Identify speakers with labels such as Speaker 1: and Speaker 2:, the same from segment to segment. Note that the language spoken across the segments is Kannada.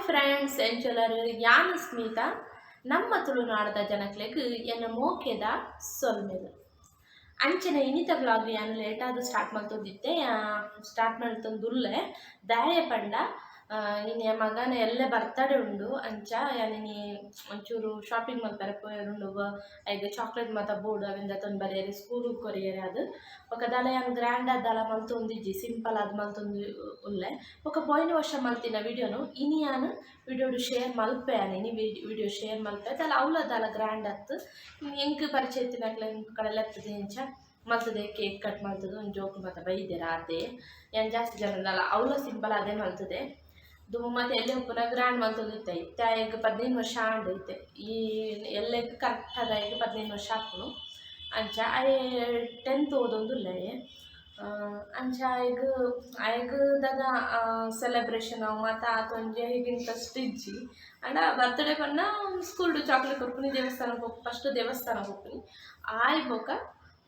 Speaker 1: ಫ್ರೆಂಡ್ಸ್ ಎಂಚಲರು ಯಾನ್ ಸ್ಮಿತಾ ನಮ್ಮ ತುಳುನಾಡದ ಜನಕ್ಲೆಗ್ ಎನ್ನ ಮೋಕೆದ ಸೊಲ್ಮೆದು ಅಂಚನೆ ಇನ್ನಿತ ಬ್ಲಾಗ್ ಯಾನು ಲೇಟಾದ ಸ್ಟಾರ್ಟ್ ಮಾಡ್ತೋದಿತ್ತೆ ಸ್ಟಾರ್ಟ್ ಮಾಡ್ತಂದುಲ್ಲೆ ದಾಯ ಪಂಡ ನಿನ್ನ ಮಗನ ಎಲ್ಲ ಬರ್ತಡೇ ಉಂಡು ಅಂಚ ಯಾನಿನಿ ಒಂಚೂರು ಶಾಪಿಂಗ್ ಮಲ್ಪರೆ ಪೋಯರುಂಡು ಐಗೆ ಚಾಕ್ಲೇಟ್ ಮಾತ ಬೋರ್ಡ್ ಅವಿಂದ ತಂದು ಬರೆಯರಿ ಸ್ಕೂಲ್ ಕೊರಿಯರಿ ಅದು ఒక ದಲ ಯಾನು ಗ್ರ್ಯಾಂಡ್ ಆದಲ ಮಲ್ತೊಂದಿಜ್ಜಿ ಸಿಂಪಲ್ ಆದ ಮಲ್ತೊಂದು ಉಲ್ಲೆ ఒక ಪೋಯಿನ ವರ್ಷ ಮಲ್ತಿನ ವಿಡಿಯೋನು ಇನಿ ಯಾನು ವಿಡಿಯೋಡು ಶೇರ್ ಮಲ್ಪೆ ಯಾನಿನಿ ವಿಡಿಯೋ ಶೇರ್ ಮಲ್ಪೆ ದಲ ಅವಲದಲ ಗ್ರ್ಯಾಂಡ್ ಆತು ಎಂಕ್ ಪರಿಚಯ ಇತ್ತಿನಕ್ಲೆ ಕಡೆಲ್ಲ ಎತ್ತದ ಇಂಚ ಮಲ್ತದೆ ಕೇಕ್ ಕಟ್ ಮಲ್ತದೆ ಒಂದು ಜೋಕು ಮತ್ತು ಬೈದೇರ ಅದೇ ಏನು ಜಾಸ್ತಿ ಜನದಲ್ಲ ಅವಲ ಸಿಂಪಲ್ ಅದೇ ಮಲ್ತದೆ ದುಮ್ಮ ಮತ್ತು ಎಲ್ಲಿ ಉಪ್ಪುನ ಗ್ರ್ಯಾಂಡ್ ಮಲ್ತೊಂದಿತ್ತೆ ಇತ್ತೆ ಈಗ 15 ವರ್ಷ ಆಂಡ್ ಐತೆ ಈ ಎಲ್ಲೆಗ್ ಕರೆಕ್ಟ್ ಅದ ಈಗ 15 ವರ್ಷ ಹಾಕೋನು ಅಂಚ ಐ 10th ಓದೊಂದುಲ್ಲೆ ಅಂಚ ಐಗ ದಾದ ಸೆಲೆಬ್ರೇಷನ್ ಮತ್ತು ಆತೊಂಜೆ ಈಗ ಇಂಟ್ರೆಸ್ಟ್ ಇಜ್ಜಿ ಅಂಡ ಬರ್ತ್ಡೇ ಪನ್ನ ಸ್ಕೂಲ್ಡು ಚಾಕ್ಲೇಟ್ ಕೊಡ್ಪುನಿ ದೇವಸ್ಥಾನಕ್ಕೆ ಹೋಗಿ ಫಸ್ಟ್ ದೇವಸ್ಥಾನಕ್ಕೆ ಹೋಗ್ತೀನಿ ಆಯ್ಬೋಕ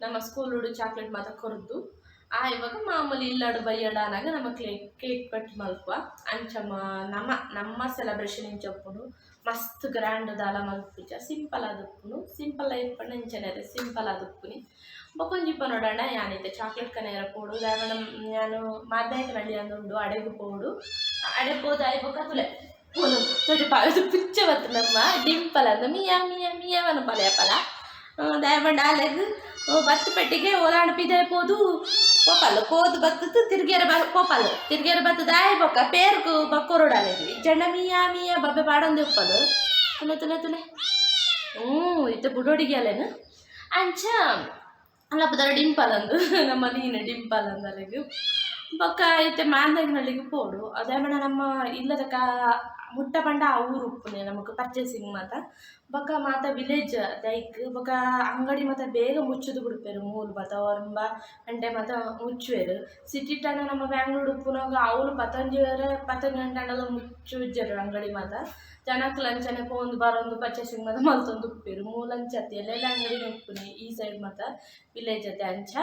Speaker 1: ನಮ್ಮ ಸ್ಕೂಲ್ಡು ಚಾಕ್ಲೇಟ್ ಮಾತ ಕೊರ್ದು ಇವಾಗ ಮಾಮೂಲಿ ಇಲ್ಲಾಡು ಬೈಯಡ ಅನಾಗ ನಮ್ಮ ಕೇಕ್ ಕಟ್ ಮಲ್ಪುವ ಅಂಚ ನಮ್ಮ ಸೆಲೆಬ್ರೇಷನ್ ಇಂಚಪ್ಪುನು ಮಸ್ತ್ ಗ್ರ್ಯಾಂಡ್ ದಾಲ ಮಲ್ಪುಜ ಸಿಂಪಲ್ ಆದುಪ್ಪುನು ಸಿಂಪಲ್ ಲೈಫ್ ಪಂಡ ಇಂಚನೆ ಸಿಂಪಲ್ ಆದುಪ್ಪುನಿ ಬೊಕೊಂಜಿಪ್ಪ ನೋಡೋಣ ಯಾನೈತೆ ಚಾಕ್ಲೇಟ್ ಕನೆಯರ ಪೋಡು ದಾವಣ ನಾನು ಮಾದಾಯಕ ನಳ್ಳಿ ಅಂದುಂಡು ಅಡೆಗು ಪೋಡು ಅಡೆ ಪೋದು ಆಯ್ಬೋಕ ತುಲೆ ತೋಜ ಪಾಯದು ಪುಚ್ಚ ಬತ್ತು ನಮ್ಮ ಡಿಂಪಲ್ ಅಂದ ಮಿಯಾವನ ಪಲ ದಯಬಂಡ ಅಲೆಗ್ ಬತ್ತು ಪೆಟ್ಟಿಗೆ ಓಲಾಣ ಪಿದೆ ಪೋದು ಪೋಪಲ್ ಪೋದು ಬತ್ತದು ತಿರ್ಗೇರ ಬತ್ತದ ಆಯ್ಬೋಕ ಪೇರ್ಕು ಬಕ್ಕೋರೋಡಾಲೆಗಿ ಜಂಡ ಮಿಯಾ ಬಬ್ಬೆ ಪಾಡೊಂದು ಉಪ್ಪದು ತುಲೆ ಇತ್ತು ಬುಡೋಡಿಗೆ ಅಲ್ಲೇನು ಅಂಚ ಅಲ್ಲಪ್ಪದರ ಡಿಂಪಲ್ ಅಂದು ನಮ್ಮ ನೀನು ಡಿಂಪಲ್ ಅಂದಲೆಗು ಬೊಕ್ಕ ಐತೆ ಮಾಂದಾಗಿನಳ್ಳಿಗೆ ಪೋಡು ಅದೇ ನಮ್ಮ ಇಲ್ಲದ ಮುಟ್ಟ ಪಂಡ ಆ ಊರು ಉಪ್ಪುನೆ ನಮಗೆ ಪರ್ಚೇಸಿಂಗ್ ಬೊಕ್ಕ ವಿಲೇಜ್ ದೈಕ್ ಬೊಕ್ಕ ಅಂಗಡಿ ಬೇಗ ಮುಚ್ಚುದು ಬಿಡ್ಪೇರು ಮೂಲು ಒಂಬ ಗಂಟೆ ಮುಚ್ಚುವೆರು ಸಿಟಿ ಟಣ್ಣ ನಮ್ಮ ಬ್ಯಾಂಗ್ಳೂರು ಉಪ್ಪುನಾಗ ಅವಳು 10 ಗಂಟೆ ಮುಚ್ಚುಜ್ಜರು ಅಂಗಡಿ ಜನಕ್ಕೆ ಲಂಚನೆ ಪೋಂದು ಬರೋದು ಪರ್ಚೇಸಿಂಗ್ ಮಲ್ತೊಂದು ಉಪ್ಪೇರು ಮೂಲಂಚತಿ ಎಲ್ಲೆಲ್ಲ ಅಂಗಡಿ ಉಪ್ಪುನೆ ಈ ಸೈಡ್ ವಿಲೇಜ್ ಅತ್ತೆ ಅಂಚ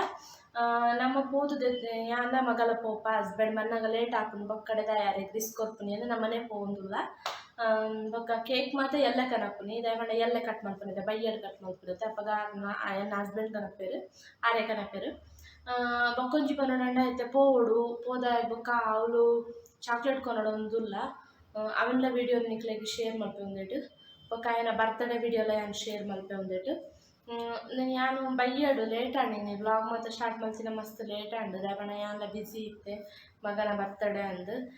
Speaker 1: ನಮ್ಮ ಪೋದು ಯಾನ ಮಗಲ ಪೋಪ ಹಸ್ಬೆಂಡ್ ಮನ್ನಾಗ ಲೇಟ್ ಹಾಕೊಂಡು ಬೊಕ್ಕಡೆ ತಯಾರಿಗೆ ರಿಸ್ಕ್ ಕೊರ್ಪುನಿ ಅಂದರೆ ನಮ್ಮನೆ ಪೋಂದುಲ್ಲ ಬೊಕ್ಕ ಕೇಕ್ ಎಲ್ಲ ಕನಪುನಿ ದಯಮಾಡ ಎಲ್ಲ ಕಟ್ ಮಲ್ಪನಿದೆ ಬೈಯಡ್ ಕಟ್ ಮಲ್ಪಿರುತ್ತೆ ಅಪ್ಪಗ ನನ್ನ ಹಸ್ಬೆಂಡ್ ಕನಪೇರು ಆರೆ ಕನಪೇರು ಬೊಕ್ಕೊಂಜಿ ಪನ್ನೊಂಡ ಐತೆ ಪೋದ ಬೊಕ್ಕ ಅವಳು ಚಾಕ್ಲೇಟ್ ಕೊನೊಡೊಂದುಲ್ಲ ಅವೆಲ್ಲ ವಿಡಿಯೋ ನಿಕ್ಲೆಗೆ ಶೇರ್ ಮಲ್ಪೆ ಒಂದೇಟು ಬೊಕ್ಕ ಆಯನ ಬರ್ತ್ಡೇ ವಿಡಿಯೋ ಎಲ್ಲ ಏನು ಶೇರ್ ಮಲ್ಪೆ ಒಂದೇಟು ನಾನು ಬೈಯಡು ಲೇಟ್ ಆಂಡಿನಿ ವ್ಲಾಗ್ ಸ್ಟಾರ್ಟ್ ಮಾಡ್ತೀನಿ ಮಸ್ತ್ ಲೇಟ್ ಆಂಡು ದಾವಣ ಎಲ್ಲ ಬ್ಯುಸಿ ಇತ್ತೆ ಮಗನ ಬರ್ತಡೇ ಅಂದು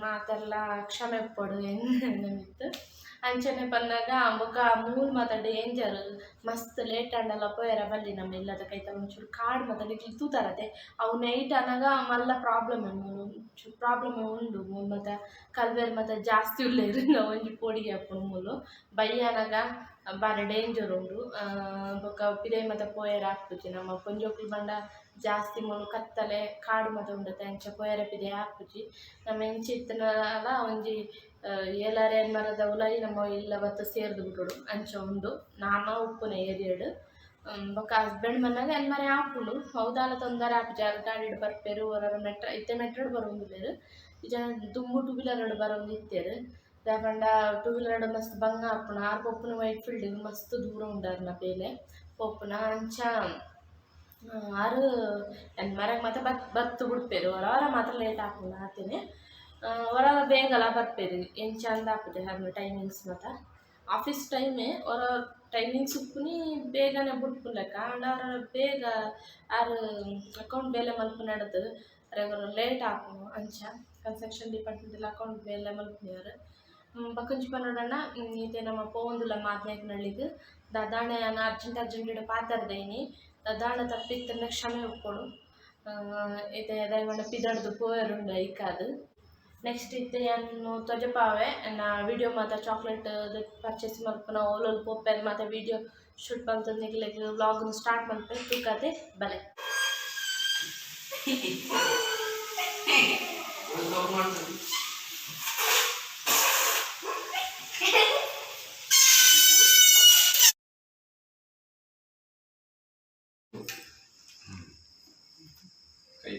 Speaker 1: ಮಾತೆಲ್ಲ ಕ್ಷಮೆ ಪಡು ಏನಿತ್ತು ಅಂಚನೆ ಪನ್ನಾಗ ಬೊಕ್ಕ ಮೂಲ್ ಡೇಂಜರ್ ಮಸ್ತ್ ಲೇಟ್ ಆಂಡಲ್ಲ ಪೋಯರ ಬಲ್ಲಿ ನಮ್ಮ ಇಲ್ಲದ ಕೈತ ಒಂಚೂರು ಕಾಡು ಮಾತಾಡಲಿಕ್ಕೆ ತೂತಾರತೆ ಅವು ನೈಟ್ ಅನ್ನಾಗ ಮಲ್ಲ ಪ್ರಾಬ್ಲಮ್ ಉಂಡು ಮೂಲು ಕಲ್ವೇರು ಜಾಸ್ತಿ ಉಳ್ಳೇರು ನಾವು ಒಂಜಿ ಪೋಡಿಗೆ ಹಾಕೊಂಡು ಮೂಲು ಬೈಯನಾಗ ಬಾರಿ ಡೇಂಜರ್ ಉಂಡು ಬೊಕ್ಕ ಪಿರೈ ಪೋಯರ ಹಾಕ್ಪುಜಿ ನಮ್ಮ ಪೊಂಜೋಕ್ಲು ಬಂಡ ಜಾಸ್ತಿ ಮೂಲು ಕತ್ತಲೆ ಕಾಡು ಉಂಡತೆ ಅಂಚ ಪೋಯರ ಪಿದೆ ಹಾಕ್ಪುಜಿ ನಮ್ಮ ಎಂಚಿತ್ತನಲ ಒಂಜಿ ಏಲಾರೆ ಮರದ ಉಲಾಯಿ ನಮ್ಮ ಇಲ್ಲ ಸೇರ್ದು ಬಿಟ್ಟೋಡು ಅಂಚ ಉಂಡು ನಾನು ಉಪ್ಪುನ ಏರಿಯಡು ಬೊಕ್ಕ ಹಸ್ಬೆಂಡ್ ಮನ್ನಾಗ ಎಲ್ಮರೆ ಹಾಪುಂಡು ಹೌದಾಲ ತೊಂದರೆ ಹಾಪುಜಿ ಅದು ಗಾಡಿಡು ಬರ್ಪೇರು ಹೊರ ಮೆಟ್ರೋಡು ಬರೋಂದಿಲ್ಲೇರು ಈ ಜನ ದುಂಬು 2 ವೀಲರ್ ಬರೋಂದು ಇತ್ತೇರು ದಾಪಂಡ 2 ವೀಲರ್ ಮಸ್ತ್ ಬಂಗ ಹಾಪುನ ಆರು ಪೊಪ್ಪುನ ವೈಟ್ ಫೀಲ್ಡ್ ಮಸ್ತ್ ದೂರ ಉಂಡಾರ್ನ ಬೇಲೆ ಪೊಪ್ಪುನ ಅಂಚ ಆರು ಮರಗೆ ಬತ್ತು ಬಿಡ್ಪೇರು ಹೊರ ಲೇಟ್ ಹಾಪುಂಡು ಆತೇನೆ ಹೊರ ಬೇಗಲ ಬರ್ಪೇರು ಏನು ಚಂದ ಹಾಪುದೆ ಹಂಗೆ ಟೈಮಿಂಗ್ಸ್ ಆಫೀಸ್ ಟೈಮೇ ಹೊರ ಟೈಮಿಂಗ್ಸ್ ಉಪ್ಪುನಿ ಬೇಗನೆ ಬಿಟ್ಪುಲೆಕ್ಕ ಅಂಡ ಬೇಗ ಆರು ಅಕೌಂಟ್ ಬೇಲೆ ಮಲ್ಪು ನಡೆದು ಲೇಟ್ ಹಾಪುನು ಅಂಚ ಕನ್ಸ್ಟ್ರಕ್ಷನ್ ಡಿಪಾರ್ಟ್ಮೆಂಟಲ್ಲಿ ಅಕೌಂಟ್ ಬೇಲೆ ಮಲ್ಪುನಿಯರು ಬಕ್ಕಂಜಿ ಪನ್ನೋಡಣ್ಣ ಇತ್ತೆ ನಮ್ಮ ಪೋಂದುಲ ಮಾತನಾಡಿನಳ್ಳಿಗೆ ದದಾಣೆ ನಾನು ಅರ್ಜೆಂಟ್ ಪಾತರ್ದೇನಿ ದದಾಣ ತಪ್ಪಿತ್ತನ್ನ ಕ್ಷಮೆ ಉಪ್ಪೋಡು ಇತ್ತೆ ದಯಮಾಡ ಪಿದಡ್ದು ಪೋಯರುಂಡು ಐಕಾದು ನೆಕ್ಸ್ಟ್ ಇತ್ತೆ ನಾನು ತೊಜಪಾವೆ ನಾ ವಿಡಿಯೋ ಚಾಕ್ಲೇಟ್ ಪರ್ಚೇಸ್ ಮಲ್ಪನ ಓಲೋಲ್ ಪೋಪೆರ್ ವಿಡಿಯೋ ಶೂಟ್ ಮಲ್ತಂದು ವ್ಲಾಗ್ ಸ್ಟಾರ್ಟ್ ಮಲ್ಪೆ ತೂಕತೆ ಬಲೆ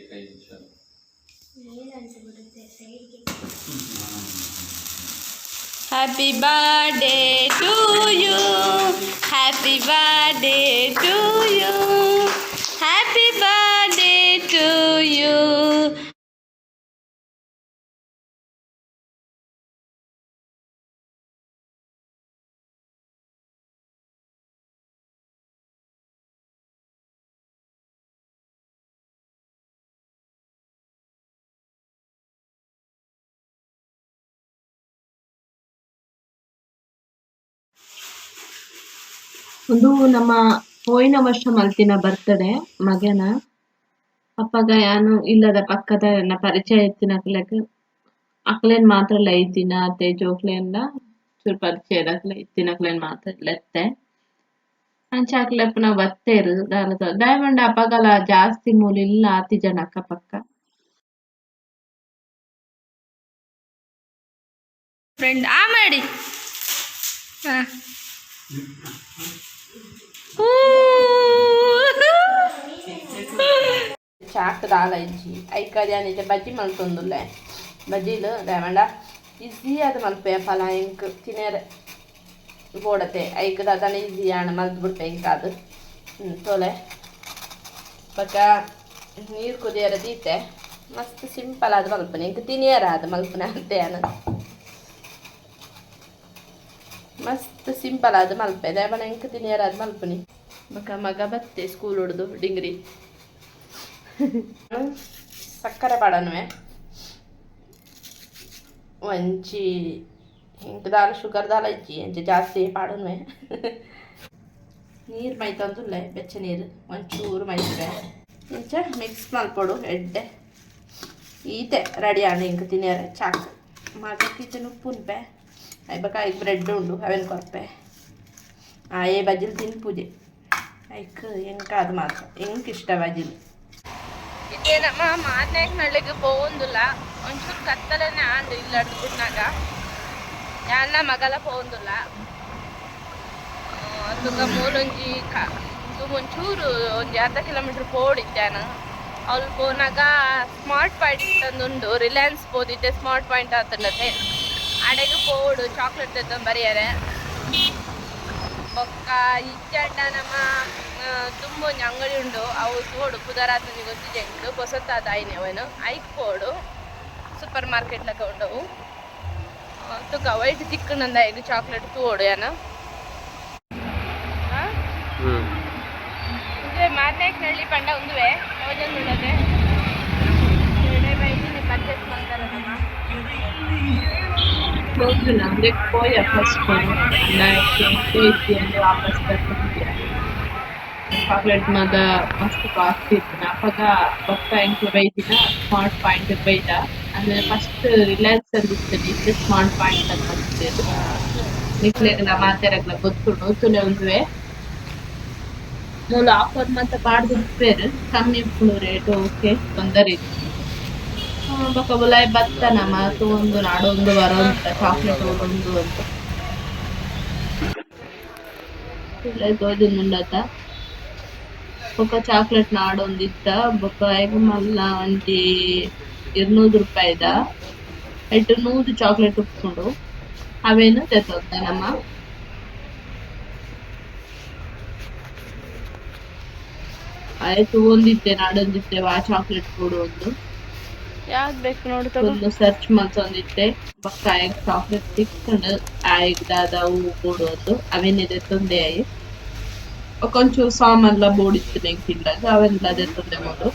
Speaker 2: ಕೈ
Speaker 1: ಏನು ಅನ್ಸ್ಬಿಡುತ್ತೆ ಸೈಡ್ಗೆ Happy birthday to you. Happy birthday to you. Happy birthday to you.
Speaker 2: ಒಂದು ನಮ್ಮ ಹೋಯಿನ ವರ್ಷ ಮಲ್ತಿನ ಬರ್ತಡೆ ಮಗನ ಅಪ್ಪಗ ಯಾನು ಇಲ್ಲದ ಪಕ್ಕದ ಪರಿಚಯ ಇತ್ತಿನಕ್ಲೆಗ್ ಅಕ್ಲೆನ್ ಮಾತ್ರ ಲೈತಿನ ಅತ್ತೆ ಜೋಕ್ಲೆನ್ಲ ಚೂರು ಪರಿಚಯ ಇತ್ತಿನಕ್ಲೆನ್ ಮಾತ್ರ ಲೆತ್ತೆ ಅಂಚ ಅಕ್ಲೆಪ್ಪನ ಬತ್ತೇರು ದಾಲದ ದಯಮಂಡ ಅಪ್ಪಗಲ ಜಾಸ್ತಿ ಮೂಲಿಲ್ಲ ಆತಿ ಜನ ಅಕ್ಕ ಪಕ್ಕ
Speaker 1: ಫ್ರೆಂಡ್ ಆ ಮಾಡಿ ಚಾಕ್ ದಾಲ ಇಜ್ಜಿ ಐಕರ್ಯಾನಿಜ ಬಜ್ಜಿ ಮಲ್ತೊಂದುಲ್ಲೆ ಬಜ್ಜಿಲು ದಯಮಂಡ ಈಸಿ ಅದು ಮಲ್ಪೆ ಫಲ ಇಂಕ್ ತಿನ್ನೇರೆ ಬೋಡತೆ ಐಕ್ ದಾದನ ಈಸಿ ಆಣ ಮಲ್ತು ಬಿಡ್ಪೆ ಇಂಕ ಅದು ತೋಲೆ ಪಕ್ಕ ನೀರು ಕುದಿಯರ ದೀತೆ ಮಸ್ತ್ ಸಿಂಪಲ್ ಆದ ಮಲ್ಪನೆ ಇಂಕ ತಿನ್ನಿಯರ ಅದು ಮಲ್ಪನೆ ಅಂತೆ ಅನ ಮಸ್ತ್ ಸಿಂಪಲ್ ಆದ ಮಲ್ಪೆ ದಯಮಂಡ ಇಂಕ ತಿನ್ನಿಯರ ಅದು ಮಲ್ಪನಿ ಬಕ್ಕ ಮಗ ಬತ್ತೆ ಸ್ಕೂಲ್ ಹೊಡ್ದು ಡಿಂಗ್ರಿ ಸಕ್ಕರೆ ಪಾಡನ್ವೆ ಒಂಚಿ ಇಂಕ ದಾಲ ಶುಗರ್ ದಾಲ ಇಜ್ಜಿ ಅಂಚೆ ಜಾಸ್ತಿ ಪಾಡನ್ವೆ ನೀರು ಮೈತಂದುಲ್ಲೆ ಬೆಚ್ಚ ನೀರು ಒಂಚೂರು ಮೈತ್ರೆ ಇಂಚ ಮಿಕ್ಸ್ ಮಲ್ಪೊಡು ಎಡ್ಡೆ ಈತೆ ರೆಡಿ ಆಂಡ್ ಇಂಕ ತಿನ್ನಿಯರೆ ಚಾಕ್ ಮಗ ಕಿಚನ್ ಉಪ್ಪು ಉನ್ಪೆ ಐಬಕ್ಕ ಐಕ್ ಬ್ರೆಡ್ ಉಂಡು ಅವೆನ್ ಕೊರ್ಪೆ ಆಯೇ ಬಜ್ಜಿಲ್ ತಿನ್ಪುಜೆ ಐಕ್ ಎಂಕ ಅದು ಮಾತ್ರ ಎಂಕ್ ಇಷ್ಟ ಬಜ್ಜಿಲ್ ಏನಮ್ಮ ಮಾರನೇ ನಳ್ಳಿಗೆ ಪೋವಂದಿಲ್ಲ ಒಂಚೂರು ಕತ್ತಲೇ ಆಂಡು ಇಲ್ಲ ಬಿಟ್ನಾಗ ಯಾನ ಮಗಲ ಪೋವಂದಿಲ್ಲ ಅದಕ್ಕೆ ಮೂಲೊಂಜಿ ಇದು ಒಂಚೂರು ಒಂದು ಅರ್ಧ ಕಿಲೋಮೀಟ್ರ್ ಪೋಡಿದ್ದಾನ ಅವ್ಳು ಪೋನಾಗ ಸ್ಮಾರ್ಟ್ ಪಾಯಿಂಟ್ ತಂದುಂಡು ರಿಲಯನ್ಸ್ ಪೋದಿದ್ದೆ ಸ್ಮಾರ್ಟ್ ಪಾಯಿಂಟ್ ಆತಂಡತೆ ಅಡೆಗೆ ಪೋಡು ಚಾಕ್ಲೇಟ್ ತೆತ್ತೊಂದು ಬರೆಯಾರೆ ಬೊಕ್ಕ ಇಚ್ಚಂಡ ನಮ್ಮ ತುಂಬ ಒಂಜಿ ಅಂಗಡಿ ಉಂಡು ಅವು ತೋಡು ಪುದರಾತನಿಗೆ ಗೊತ್ತಿದೆ ಉಂಡು ಹೊಸತಾದ ಆಯ್ನೆ ಅವನು ಐಕ್ ಪೋಡು ಸೂಪರ್ ಮಾರ್ಕೆಟ್ಲಕ ಉಂಡವು ತುಕ ವೈಟ್ ತಿಕ್ಕನಂದ ಐದು ಚಾಕ್ಲೇಟ್ ತೋಡು ಏನ ಇದೇ ಮಾರ್ನೆಕ್ ನಳ್ಳಿ ಪಂಡ ಉಂದುವೆ ಯೋಜನೆ ಉಳ್ಳದೆ ಪರ್ಚೇಸ್ ಮಾಡ್ತಾರಮ್ಮ
Speaker 2: ಅಂದ್ರೆ ಪೋಯ ಫಸ್ಟ್ ವಾಪಸ್ ಚಾಕ್ಲೇಟ್ ಮಗ ಮಸ್ತ್ ಕಾಸ್ಟ್ಲಿ ಇತ್ತು ಅಪ್ಪಗ ಪಕ್ಕ ಎಂಕ್ಲು ಬೈದಿನ ಸ್ಮಾರ್ಟ್ ಪಾಯಿಂಟ್ ಬೈದ ಅಂದ್ರೆ ಫಸ್ಟ್ ರಿಲಯನ್ಸ್ ಅಲ್ಲಿ ಇತ್ತು ಸ್ಮಾರ್ಟ್ ಪಾಯಿಂಟ್ ಅಂತ ಬಂದಿದ್ದು ನಿಕ್ಲೆಗ್ಲ ಮಾತೆರಗ್ಲ ಗೊತ್ತುಂಡು ತುಲೆ ಒಂದುವೆ ಮೂಲ ಆಫರ್ ಮಾತ ಪಾಡ್ದು ಬೇರೆ ಕಮ್ಮಿ ಇಪ್ಪುಡು ರೇಟ್ ಓಕೆ ತೊಂದರೆ ಬೊಕ ಬುಲಾಯ್ ಬತ್ತನಮ ತೂಂದು ನಾಡೊಂದು ಬರೋಂತ ಚಾಕ್ಲೇಟ್ ಒಂದು ಅಂತ ತೋಜುಂದುಂಡತ ಬೊಕ ಚಾಕ್ಲೇಟ್ ನಾಡೊಂದಿತ್ತ ಬೊಕ ಐಗ ಮಲ್ಲ ಒಂಜಿ 200 ರೂಪಾಯಿದ ಎಟ್ಟು 100 ಚಾಕ್ಲೇಟ್ ಉಪ್ಪುಂಡು ಅವೇನು ತೆತ್ತೊಂದೆ ನಮ್ಮ ಆಯ್ತು ಒಂದಿತ್ತೆ ನಾಡೊಂದಿತ್ತೆ ಆ ಚಾಕ್ಲೇಟ್ ಕೊಡು ಒಂದು
Speaker 1: ಯಾವ್ದು ಬೇಕು ನೋಡು
Speaker 2: ಒಂದು ಸರ್ಚ್ ಮಾಡ್ಸೊಂದಿತ್ತೆ ಬೊಕ್ಕ ಆಯ್ಗ ಚಾಕ್ಲೇಟ್ ತಿಕ್ಕೊಂಡು ಆಯ್ಗ ದಾದ ಹೂ ಕೊಡುವುದು ಅವೇನಿದೆ ತೊಂದೆ ಆಯಿ ಒಂಚೂರು ಸಾಮಾನ್ಲ ಬೋಡಿತ್ತು ನೆಂಕಿಲ್ಲಾಗ ಅವೆಲ್ಲ ಅದೆತ್ತೊಂದೆ ಮಾಡು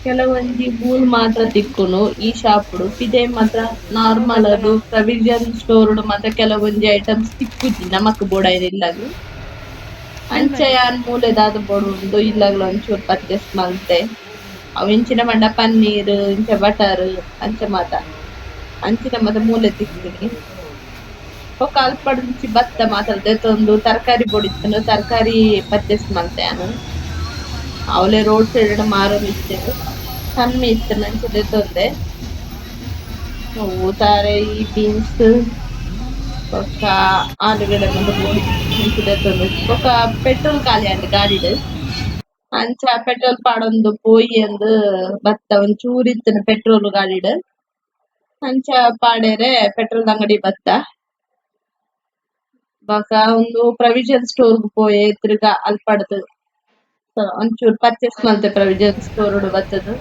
Speaker 2: ಕೆಲವೊಂಜಿ ಬೂಲ್ ಮಾತ್ರ ತಿಕ್ಕುನು ಈ ಶಾಪುಡು ಪಿದೆ ಮಾತ್ರ ನಾರ್ಮಲ್ ಅದು ಪ್ರೊವಿಷನ್ ಸ್ಟೋರ್ ಮಾತ್ರ ಕೆಲವೊಂಜಿ ಐಟಮ್ಸ್ ತಿಕ್ಕುಜಿ ನಮಕ್ ಬೋಡಾಯಿರಿಲ್ಲಾಗ ಅಂಚೆ ಯಾನ್ ಮೂಲೆದಾದ ಬೋಡು ಉಂಡು ಇಲ್ಲಾಗ್ಲ ಒಂಚೂರು ಪರ್ಚೇಸ್ ಮಲ್ತೆ ಅವು ಇಂಚಿನ ಮಂಡ ಪನ್ನೀರ್ ಇಂಚ ಬಟರ್ ಅಂಚೆ ಮಾತ ಅಂಚಿನ ಮಾತ ಮೂಲೆ ತಿಕ್ಕಿನಿ ಬೊಕ್ಕ ಅಲ್ಪಡುಂಚಿ ಭತ್ತ ಮಾತ್ರ ದೆತ್ತೊಂದು ತರಕಾರಿ ಬೋಡಿತ್ತನು ತರಕಾರಿ ಪರ್ಚೇಸ್ ಮಲ್ತೆ ನಾನು ಅವಳೆ ರೋಡ್ ಸೈಡ್ ಮಾರೋದು ಇತ್ತೇನು ಕಮ್ಮಿ ಇತ್ತು ನಂಚೆ ದೆತ್ತೊಂದೆ ತಾರೈ ಬೀನ್ಸ್ ಬೊಕ್ಕ ಆಲೂಗಡ್ಡೆ ಮತ್ತೆ ಬೋಡಿ ನಂಚೆ ದೆತ್ತೊಂದೆ ಬೊಕ್ಕ ಪೆಟ್ರೋಲ್ ಖಾಲಿ ಆಂಡ್ ಗಾಡಿಡ್ ಅಂಚ ಪೆಟ್ರೋಲ್ ಪಾಡೊಂದು ಪೋಯಿ ಅಂದ್ ಬತ್ತ ಒಂಚೂರು ಇತ್ತನ ಪೆಟ್ರೋಲ್ ಗಾಡಿಡ್ ಅಂಚ ಪಾಡೇರೆ ಪೆಟ್ರೋಲ್ ಅಂಗಡಿ ಬತ್ತ ಬೊಕ ಒಂದು ಪ್ರೊವಿಷನ್ ಸ್ಟೋರ್ ಪೋಯೆ ತಿರ್ಗಾ ಅಲ್ಪಡ್ದು ಒಂಚೂರು ಪರ್ಚೇಸ್ ಮಲ್ತೆ ಪ್ರೊವಿಷನ್ ಸ್ಟೋರ್ ಬತ್ತದು.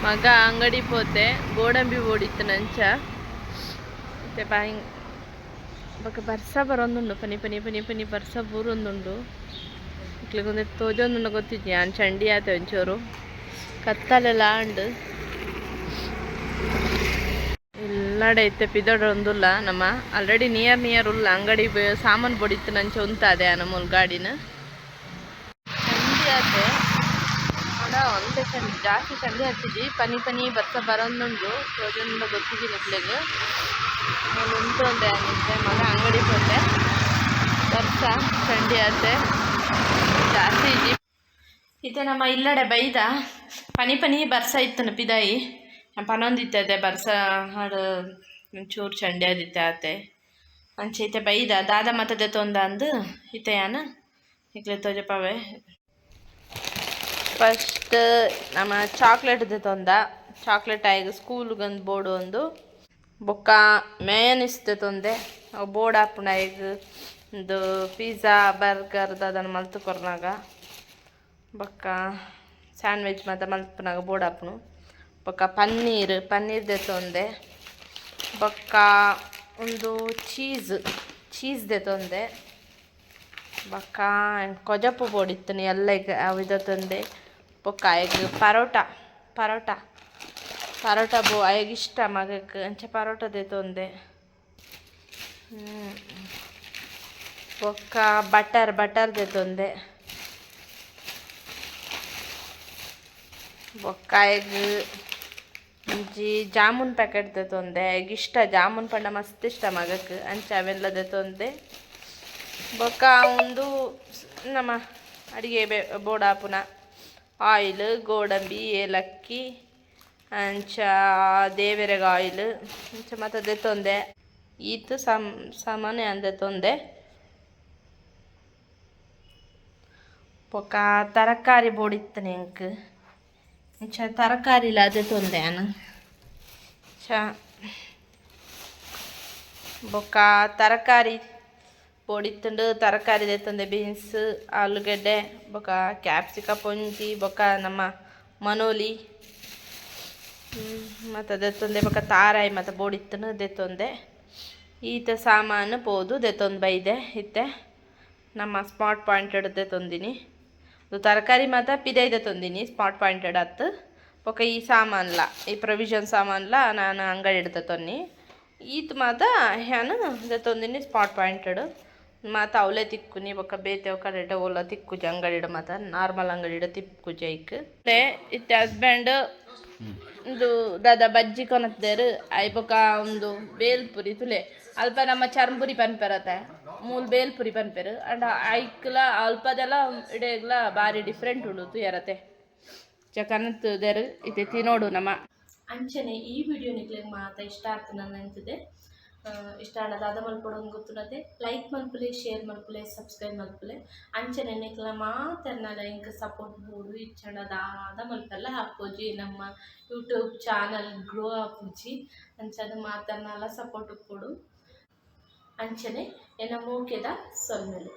Speaker 2: ಮಗ ಅಂಗಡಿ ಪೋತೆ ಗೋಡಂಬಿ ಓಡಿತ್ತು ನಂಚ ಮತ್ತೆ ಬಾಯಿ ಬೊಕ ಬರ್ಸ ಬರೊಂದುಂಡು ಪನಿ ಪನಿ ಪನಿ ಪನಿ ಬರ್ಸ ಬೂರೊಂದುಂಡು ಇಕ್ಲಿಗೊಂದು ತೋಜೊಂದುಂಡು ಗೊತ್ತಿಜ್ಜಿ ನಾನು ಚಂಡಿ ಆತೆ ಒಂಚೂರು ಕತ್ತಲೆಲ್ಲ ಅಂಡು ಇಲ್ಲಡೆ ಇತ್ತೆ ಪಿದೊಡ ಒಂದುಲ್ಲ ನಮ್ಮ ಆಲ್ರೆಡಿ ನಿಯರ್ ಉಲ್ಲ ಅಂಗಡಿ ಸಾಮಾನು ಬೊಡಿತ್ತು ನಂಚ ಉಂತಾದೆ ನಮ್ಮೂಲ್ ಗಾಡಿನ ಚಂಡಿ ಆತೆ ಒಂದೇ ಚಂಡಿ ಜಾಸ್ತಿ ಚಂಡಿ ಹತ್ತಿದ್ದಿ ಪನಿ ಪನಿ ಬರ್ಸ ಬರೊಂದುಂಡು ತೋಜೊಂದುಂಡು ಗೊತ್ತಿದ್ದಿ ನಿಕ್ಲೆಗ್ ನಾನು ಉಂಟೊಂದೆ ಅನ್ನಿದ್ದೆ ಮಗ ಅಂಗಡಿ ಹೋದೆ ಬರ್ಸ ಚಂಡಿ ಆತೆ ಜಾಸ್ತಿ ಇಜ್ಜಿ ಇತ್ತೆ ನಮ್ಮ ಇಲ್ಲಡೆ ಬೈದ ಪನಿ ಪನಿ ಬರ್ಸ ಇತ್ತನ ಪಿದಾಯಿ ಪನೊಂದಿತ್ತೆ ಬರ್ಸ ಹಾಡು ಚೂರು ಚಂಡಿ ಆದಿತ್ತೆ ಆತೆ ಅಂಚೆ ಇತ್ತೆ ಬೈದ ದಾದ ಮತದೆ ತೊಂದ ಅಂದು ಇತ್ತೆ ಯಾನ ಇಕ್ಲೆ ತೋಜಪವೆ ಫಸ್ಟ್ ನಮ್ಮ ಚಾಕ್ಲೇಟ್ದೆ ತೊಂದ ಚಾಕ್ಲೇಟ್ ಆಯ್ಗ ಸ್ಕೂಲ್ಗೊಂದು ಬೋರ್ಡು ಒಂದು ಬೊಕ್ಕ ಮೇಯನಿಸ್ದೆ ತೊಂದೆ ಅವು ಬೋರ್ಡ್ ಹಾಪುಂಡು ಆಯ್ಗ ಒಂದು ಪಿಜ್ಜಾ ಬರ್ಗರ್ ಅದನ್ನು ಮಲ್ತು ಕೊರ್ನಾಗ ಬೊಕ್ಕ ಸ್ಯಾಂಡ್ವಿಚ್ ಮತ್ತು ಮಲ್ಪುನಾಗ ಬೋರ್ಡ್ ಹಾಪುನು ಬೊಕ್ಕ ಪನ್ನೀರ್ದೆ ತೊಂದೆ ಬೊಕ್ಕ ಒಂದು ಚೀಸ್ದೆ ತೊಂದೆ ಬೊಕ್ಕ ಕೊಜಪ್ಪು ಬೋರ್ಡ್ ಇತ್ತು ಎಲ್ಲ ಈಗ ಅವಿದ ತೊಂದೆ ಬೊಕ್ಕ ಆಯ್ಗ ಪರೋಟ ಬೋ ಆಯ್ಗ ಇಷ್ಟ ಮಗಕ್ಕೆ ಅಂಚೆ ಪರೋಟದೆ ತೊಂದೆ ಬೊಕ್ಕ ಬಟರ್ದೆ ತೊಂದೆ ಬೊಕ್ಕ ಆಯ್ಗ ಒಂಜಿ ಜಾಮೂನ್ ಪ್ಯಾಕೆಟ್ದೆ ತೊಂದೆ ಆಯ್ಗ ಇಷ್ಟ ಜಾಮೂನ್ ಪಂಡ ಮಸ್ತ್ ಇಷ್ಟ ಮಗಕ್ಕೆ ಅಂಚೆ ಅವೆಲ್ಲದೆ ತೊಂದೆ ಬೊಕ್ಕ ಒಂದು ನಮ್ಮ ಅಡಿಗೆ ಬೋರ್ಡ್ ಆಪುನ ಆಯಿಲ್ ಗೋಡಂಬಿ ಏಲಕ್ಕಿ ಅಂಚ ದೇವೆರೆಗ ಆಯಿಲ್ ಅಂಚ ಮತ್ತದೇ ತೊಂದೆ ಈತು ಸಾಮಾನ್ಯ ಅಂದೆ ತೊಂದೆ ಬೊಕ್ಕ ತರಕಾರಿ ಬೋರ್ಡ್ ಇತ್ತು ನೆಂಕ್ ಅಂಚ ತರಕಾರಿಲ ಅದೇ ತೊಂದೆ ನಾನು ಬೊಕ್ಕ ತರಕಾರಿ ಬೋರ್ಡ್ ಇತ್ತುಂಡು ತರಕಾರಿದೆ ತೊಂದೆ ಬೀನ್ಸ್ ಆಲೂಗೆಡ್ಡೆ ಬೊಕ್ಕ ಕ್ಯಾಪ್ಸಿಕಮ್ ಒಂಜಿ ಬೊಕ್ಕ ನಮ್ಮ ಮನೋಲಿ ಮತ್ತು ದೆತ್ತೊಂದೆ ಬೊಕ್ಕ ತಾರಾಯಿ ಮತ್ತು ಬೋರ್ಡ್ ಇತ್ತುನು ದೆತ್ತೊಂದೆ ಈತ ಸಾಮಾನು ಪೋದು ದೆತ್ತೊಂದು ಬೈದೆ ಇತ್ತೆ ನಮ್ಮ ಸ್ಮಾರ್ಟ್ ಪಾಯಿಂಟೆಡ್ ದೆತ್ತೊಂದಿನಿ ಅದು ತರಕಾರಿ ಮಾತ ಪಿದೈದೆ ತೊಂದಿನಿ ಸ್ಮಾರ್ಟ್ ಪಾಯಿಂಟೆಡ್ ಅತ್ತು ಬೊಕ್ಕ ಈ ಸಾಮಾನ್ಲ ಈ ಪ್ರೊವಿಷನ್ ಸಾಮಾನ್ಲ ನಾನು ಅಂಗಡಿ ಹಿಡ್ದೆ ತೊನ್ನಿ ಈತ್ ಮಾತ ಹ್ಯಾನು ದೆತ್ತೊಂದಿನಿ ಸ್ಮಾರ್ಟ್ ಪಾಯಿಂಟೆಡ್ ಮಾತ ಅವಲೇ ತಿಕ್ಕುನಿ ಬೊಕ್ಕ ಬೇತೆ ಕಡೆಟ ಓಲ ತಿಕ್ಕುಜಿ ಅಂಗಡಿಡ್ ಮಾತ ನಾರ್ಮಲ್ ಅಂಗಡಿಡ್ ತಿಕ್ಕುಜಿ ಐಕ್ ಇತ್ತೆ ಹಸ್ಬೆಂಡ್ ಒಂದು ದಾದ ಬಜ್ಜಿ ಕೊನದ್ದೇರು ಐ ಬೊಕ ಒಂದು ಬೇಲ್ಪುರಿ ತುಲೆ ಅಲ್ಪ ನಮ್ಮ ಚರ್ಮುರಿ ಪನ್ಪೆರತೆ ಮೂಲ್ ಬೇಲ್ಪುರಿ ಪನ್ಪೆರು ಅಂಡ್ ಐಕ್ಲ ಅಲ್ಪದೆಲ್ಲ ಇಡೆಗ್ಲ ಬಾರಿ ಡಿಫ್ರೆಂಟ್ ಉಂಡು ತುಯರತೆ ಕನತ್ತುದೆರು ಇತ್ತೆ ತಿನೋಡು ನಮ್ಮ ಅಂಚನೆ ಈ ವಿಡಿಯೋ ನಿಕ್ಲೆಗ್ ಮಾತ ಇಷ್ಟ ಆಗ್ತದೆ ಅಂತಿದೆ ಇಷ್ಟ ದಾದ ಮಲ್ಪಡೋದು ಗೊತ್ತುನತೆ ಲೈಕ್ ಮಲ್ಪಲೆ ಶೇರ್ ಮಲ್ಪಲೆ ಸಬ್ಸ್ಕ್ರೈಬ್ ಮಲ್ಪಲೆ ಅಂಚನೆ ನಿಕ್ಲ ಮಾತರ್ನಲ ಇಂಕ ಸಪೋರ್ಟ್ ಬೋಡು ಇಚ್ಚಂಡ ದಾದ ಮಲ್ಪೆಲ್ಲ ಹಾಕೋಜಿ ನಮ್ಮ ಯೂಟ್ಯೂಬ್ ಚಾನಲ್ ಗ್ರೋ ಆಪುಜಿ ಅಂಚದ ಮಾತರ್ನಲ ಸಪೋರ್ಟ್ ಕೊಡು ಅಂಚನೆ ಎನ್ನ ಮೂಕೆದ ಸೊಲ್ಮೆಲು